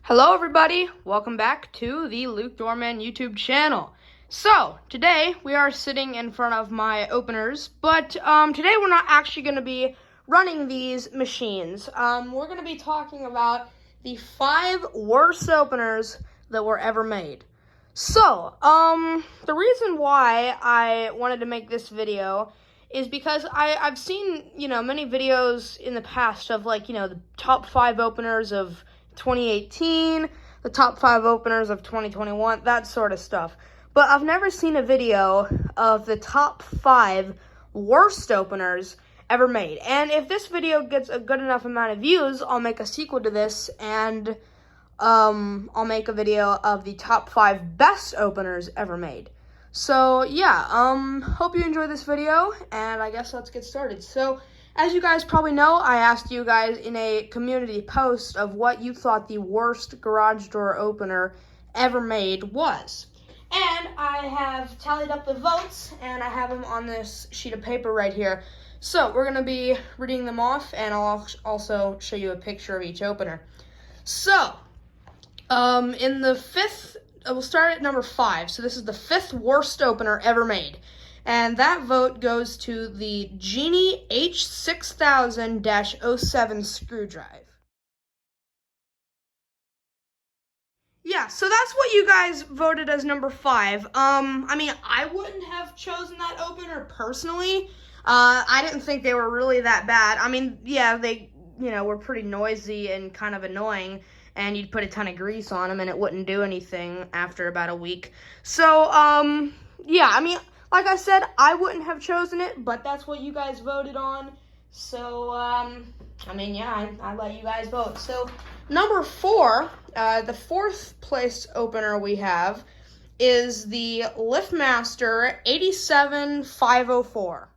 Hello everybody, welcome back to the Luke Doorman YouTube channel. So, today we are sitting in front of my openers, but today we're not actually going to be running these machines. We're going to be talking about the 5 worst openers that were ever made. So, the reason why I wanted to make this video is because I've seen, many videos in the past of the top 5 openers of 2018, the top 5 openers of 2021, that sort of stuff. But I've never seen a video of the top 5 worst openers ever made. And if this video gets a good enough amount of views, I'll make a sequel to this, and I'll make a video of the top 5 best openers ever made. So yeah, hope you enjoy this video, and I guess let's get started. So, as you guys probably know, I asked you guys in a community post of what you thought the worst garage door opener ever made was. And I have tallied up the votes, and I have them on this sheet of paper right here. So we're going to be reading them off, and I'll also show you a picture of each opener. So, in the 5th, we'll start at number 5. So this is the 5th worst opener ever made. And that vote goes to the Genie H6000-07 screw drive. Yeah, so that's what you guys voted as number 5. I mean, I wouldn't have chosen that opener personally. I didn't think they were really that bad. I mean, yeah, they, were pretty noisy and kind of annoying, and you'd put a ton of grease on them and it wouldn't do anything after about a week. So, yeah, I mean, like I said, I wouldn't have chosen it, but that's what you guys voted on. So, I mean, yeah, I let you guys vote. So, number 4, the 4th place opener we have is the LiftMaster 87504.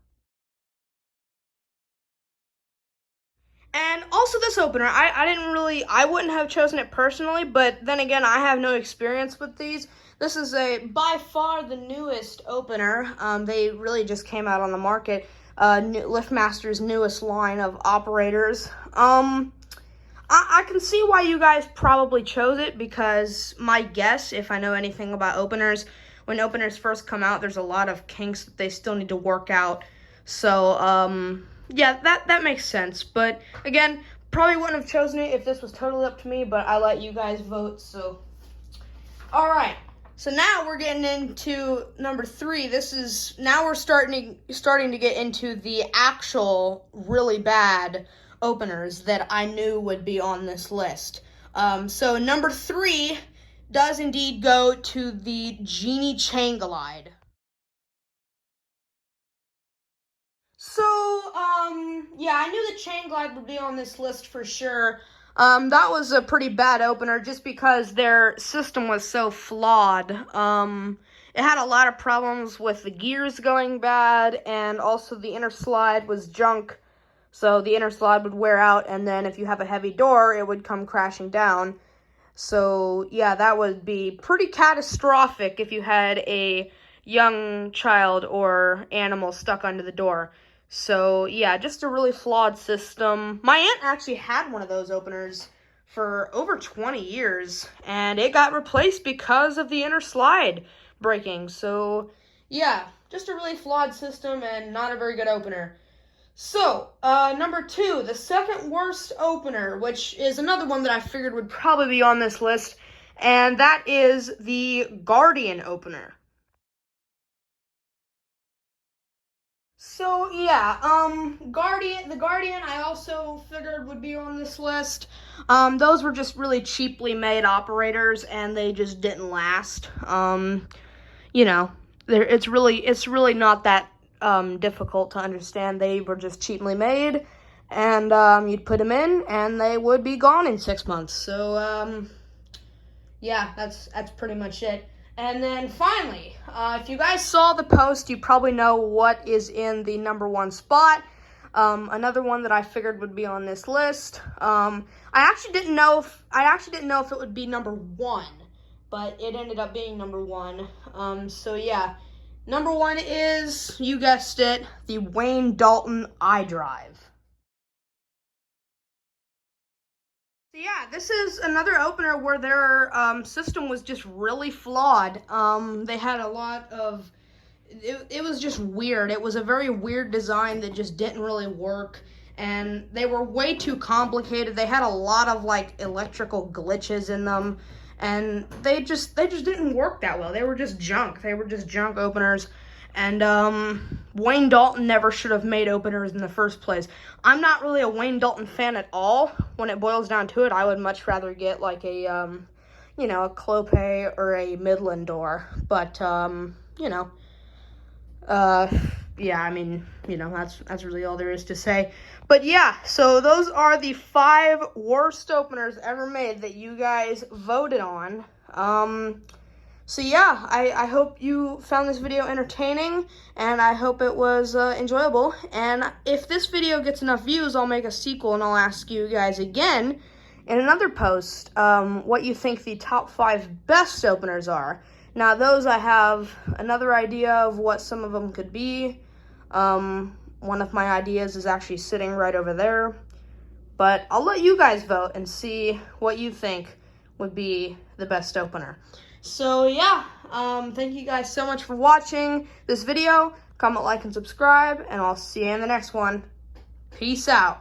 And also this opener, I wouldn't have chosen it personally, but then again, I have no experience with these. This is by far the newest opener. They really just came out on the market. LiftMaster's newest line of operators. I can see why you guys probably chose it, because my guess, if I know anything about openers, when openers first come out, there's a lot of kinks that they still need to work out. So, yeah, that makes sense. But again, probably wouldn't have chosen it if this was totally up to me, but I let you guys vote, so. Alright, so now we're getting into number 3. Now we're starting to get into the actual really bad openers that I knew would be on this list. So number 3 does indeed go to the Genie Chain-Glide. So, yeah, I knew the Chain-Glide would be on this list for sure. That was a pretty bad opener just because their system was so flawed. It had a lot of problems with the gears going bad, and also the inner slide was junk. So the inner slide would wear out, and then if you have a heavy door, it would come crashing down. So, yeah, that would be pretty catastrophic if you had a young child or animal stuck under the door. So, yeah, just a really flawed system. My aunt actually had one of those openers for over 20 years, and it got replaced because of the inner slide breaking. So, yeah, just a really flawed system and not a very good opener. So, number 2, the 2nd worst opener, which is another one that I figured would probably be on this list, and that is the Guardian opener. So, yeah, the Guardian I also figured would be on this list. Those were just really cheaply made operators, and they just didn't last. It's really not that difficult to understand. They were just cheaply made, and you'd put them in, and they would be gone in 6 months. So, yeah, that's pretty much it. And then finally, if you guys saw the post, you probably know what is in the number 1 spot. Another one that I figured would be on this list. I actually didn't know if it would be number 1, but it ended up being number 1. So yeah, number 1 is, you guessed it, the Wayne Dalton iDrive. Yeah, this is another opener where their system was just really flawed. They had a lot of, it was just weird. It was a very weird design that just didn't really work, and they were way too complicated. They had a lot of like electrical glitches in them, and they just didn't work that well. They were just junk. They were just junk openers. And Wayne Dalton never should have made openers in the first place. I'm not really a Wayne Dalton fan at all. When it boils down to it, I would much rather get like a, you know, a Clopay or a Midland door. But, you know, yeah, I mean, you know, that's really all there is to say. But yeah, so those are the 5 worst openers ever made that you guys voted on. So yeah, I hope you found this video entertaining, and I hope it was enjoyable. And if this video gets enough views, I'll make a sequel, and I'll ask you guys again in another post what you think the top 5 best openers are. Now, those I have another idea of what some of them could be. One of my ideas is actually sitting right over there. But I'll let you guys vote and see what you think would be the best opener. So yeah, thank you guys so much for watching this video. Comment, like, and subscribe, and I'll see you in the next one. Peace out.